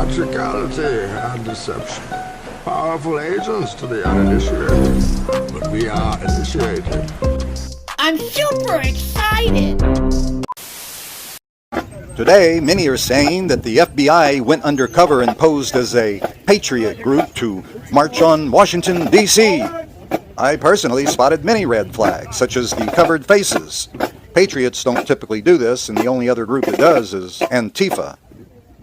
theatricality and deception. Powerful agents to the uninitiated, but we are initiated. I'm super excited! Today, many are saying that the FBI went undercover and posed as a patriot group to march on Washington, D.C. I personally spotted many red flags, such as the covered faces. Patriots don't typically do this, and the only other group that does is Antifa.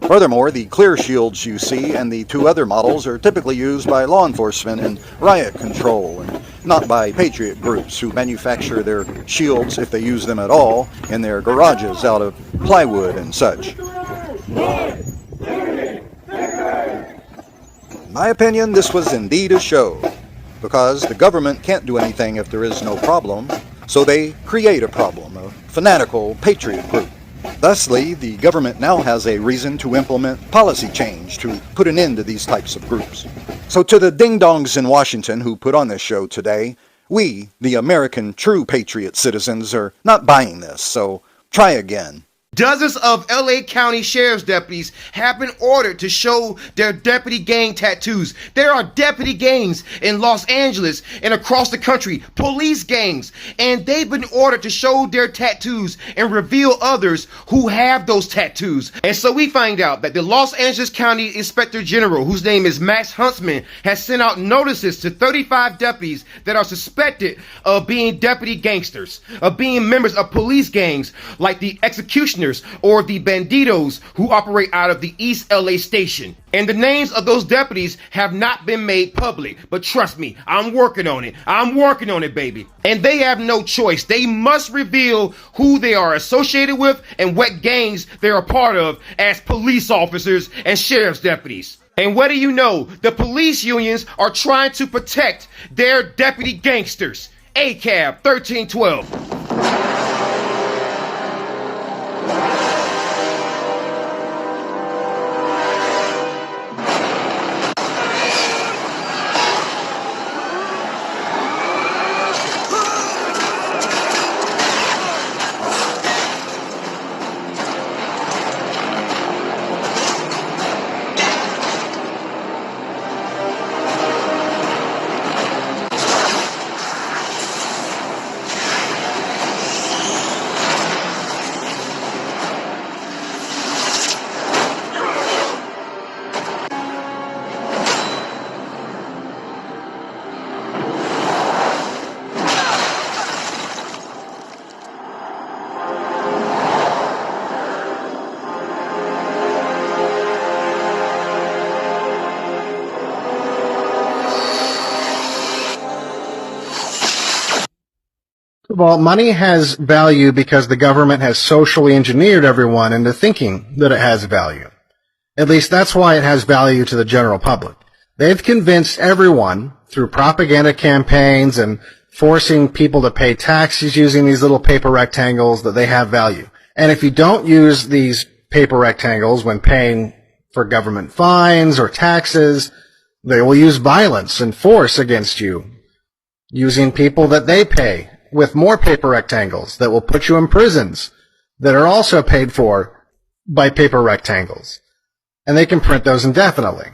Furthermore, the clear shields you see and the two other models are typically used by law enforcement in riot control, and not by patriot groups who manufacture their shields, if they use them at all, in their garages out of plywood and such. In my opinion, this was indeed a show, because the government can't do anything if there is no problem, so they create a problem, a fanatical patriot group. Thusly, the government now has a reason to implement policy change to put an end to these types of groups. So to the ding-dongs in Washington who put on this show today, we, the American true patriot citizens, are not buying this, so try again. Dozens of LA County Sheriff's deputies have been ordered to show their deputy gang tattoos. There are deputy gangs in Los Angeles and across the country, police gangs, and they've been ordered to show their tattoos and reveal others who have those tattoos. And so we find out that the Los Angeles County Inspector General, whose name is Max Huntsman, has sent out notices to 35 deputies that are suspected of being deputy gangsters, of being members of police gangs like the Executioners or the Banditos who operate out of the East LA station. And the names of those deputies have not been made public. But trust me, I'm working on it. I'm working on it, baby. And they have no choice. They must reveal who they are associated with and what gangs they're a part of as police officers and sheriff's deputies. And what do you know? The police unions are trying to protect their deputy gangsters. ACAB 1312. Well, money has value because the government has socially engineered everyone into thinking that it has value. At least that's why it has value to the general public. They've convinced everyone through propaganda campaigns and forcing people to pay taxes using these little paper rectangles that they have value. And if you don't use these paper rectangles when paying for government fines or taxes, they will use violence and force against you, using people that they pay with more paper rectangles that will put you in prisons that are also paid for by paper rectangles. And they can print those indefinitely.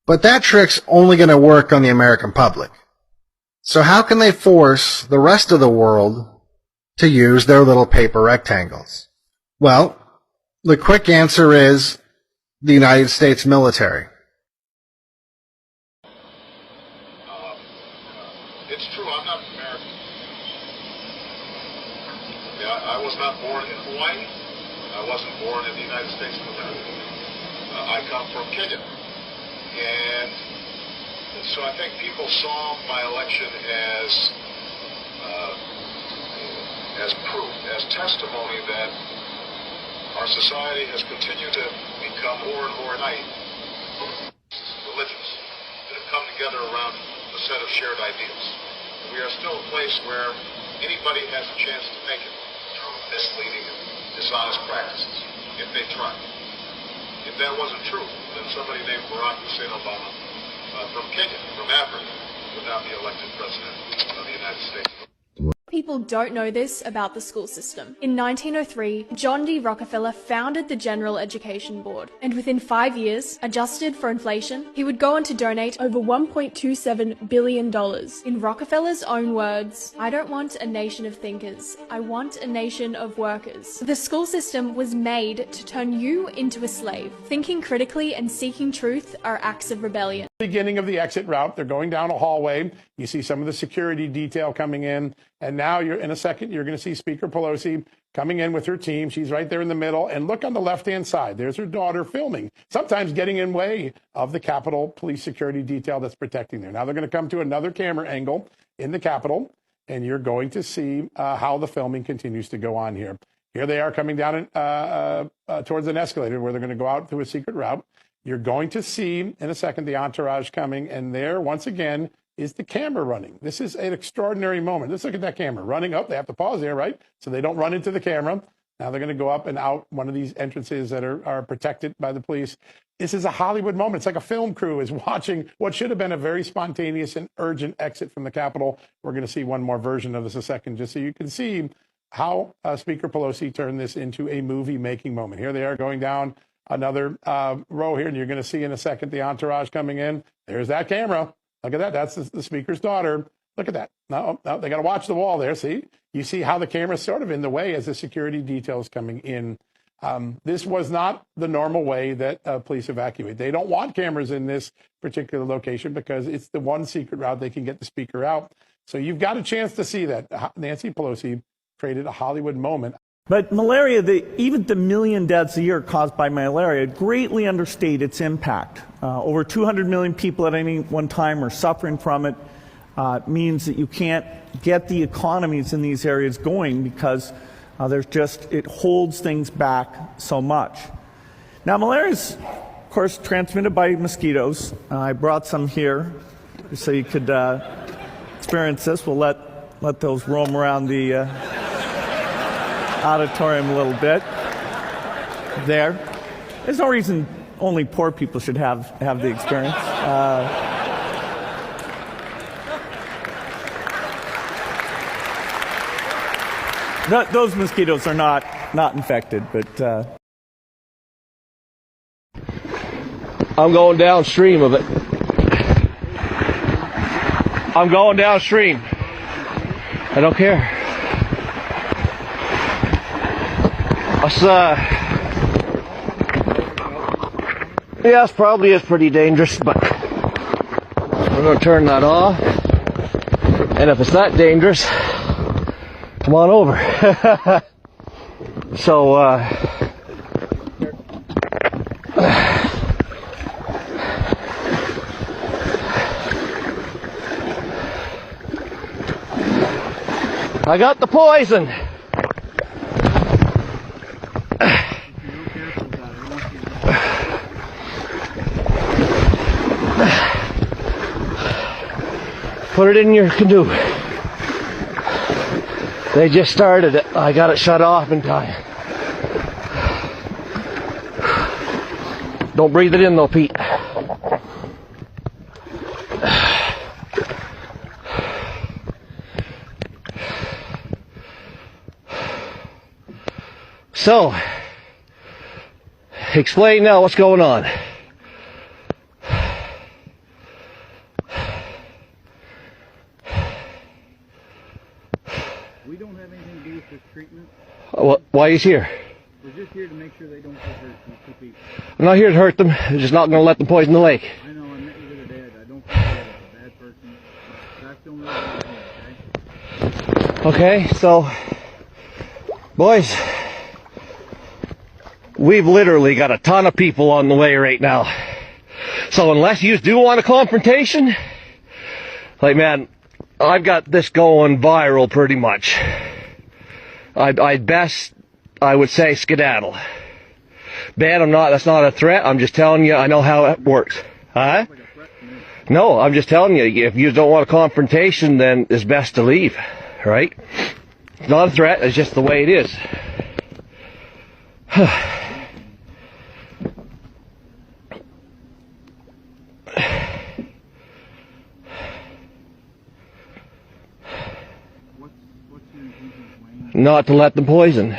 But that trick's only going to work on the American public. So how can they force the rest of the world to use their little paper rectangles? Well, the quick answer is the United States military. It's true, I'm not American. I was not born in Hawaii. I wasn't born in the United States of America. I come from Kenya. And so I think people saw my election as proof, as testimony that our society has continued to become more and more naive. Religions that have come together around a set of shared ideas. We are still a place where anybody has a chance to make it through misleading and dishonest practices, if they try. If that wasn't true, then somebody named Barack Hussein Obama from Kenya, from Africa, would not be elected president of the United States. people don't know this about the school system. In 1903, John D. Rockefeller founded the General Education Board, and within 5 years, adjusted for inflation, he would go on to donate over $1.27 billion. In Rockefeller's own words, "I don't want a nation of thinkers, I want a nation of workers." The school system was made to turn you into a slave. Thinking critically and seeking truth are acts of rebellion. Beginning of the exit route, they're going down a hallway. You see some of the security detail coming in, and now in a second you're going to see Speaker Pelosi coming in with her team. She's right there in the middle, and look on the left-hand side. There's her daughter filming, sometimes getting in way of the Capitol Police security detail that's protecting there. Now they're going to come to another camera angle in the Capitol, and you're going to see how the filming continues to go on here. Here they are coming down towards an escalator where they're going to go out through a secret route. You're going to see in a second the entourage coming, and there, once again, is the camera running. This is an extraordinary moment. Let's look at that camera running up. They have to pause there, right? So they don't run into the camera. Now they're going to go up and out one of these entrances that are protected by the police. This is a Hollywood moment. It's like a film crew is watching what should have been a very spontaneous and urgent exit from the Capitol. We're going to see one more version of this in a second, just so you can see how Speaker Pelosi turned this into a movie-making moment. Here they are going down another row here, and you're going to see in a second the entourage coming in. There's that camera. Look at that. That's the speaker's daughter. Look at that. No, they got to watch the wall there. See? You see how the camera's sort of in the way as the security detail's coming in. This was not the normal way that police evacuate. They don't want cameras in this particular location because it's the one secret route they can get the speaker out. So you've got a chance to see that. Nancy Pelosi created a Hollywood moment. But malaria, even the million deaths a year caused by malaria, greatly understate its impact. Over 200 million people at any one time are suffering from it. Means that you can't get the economies in these areas going because it holds things back so much. Now, malaria is, of course, transmitted by mosquitoes. I brought some here so you could experience this. We'll let those roam around the auditorium a little bit. There's no reason only poor people should have the experience. Those mosquitoes are not infected, but I'm going downstream of it. I'm going downstream. I don't care. Yes, probably is pretty dangerous, but we're going to turn that off. And if it's that dangerous, come on over. So, I got the poison. Put it in your canoe. They just started it. I got it shut off in time. Don't breathe it in though, Pete. So, explain now what's going on. We don't have anything to do with this treatment. Why he's here? We're just here to make sure they don't get hurt, these two people. I'm not here to hurt them. I'm just not going to let them poison the lake. I know, I met you the other day. I don't think you're a bad person. That's the only reason I'm here, okay? Okay, so, boys, we've literally got a ton of people on the way right now. So unless you do want a confrontation, like, man, I've got this going viral pretty much. I would say skedaddle. Ben, that's not a threat. I'm just telling you, I know how it works. Huh? No, I'm just telling you, if you don't want a confrontation, then it's best to leave, right? It's not a threat, it's just the way it is. What's not to let them poison.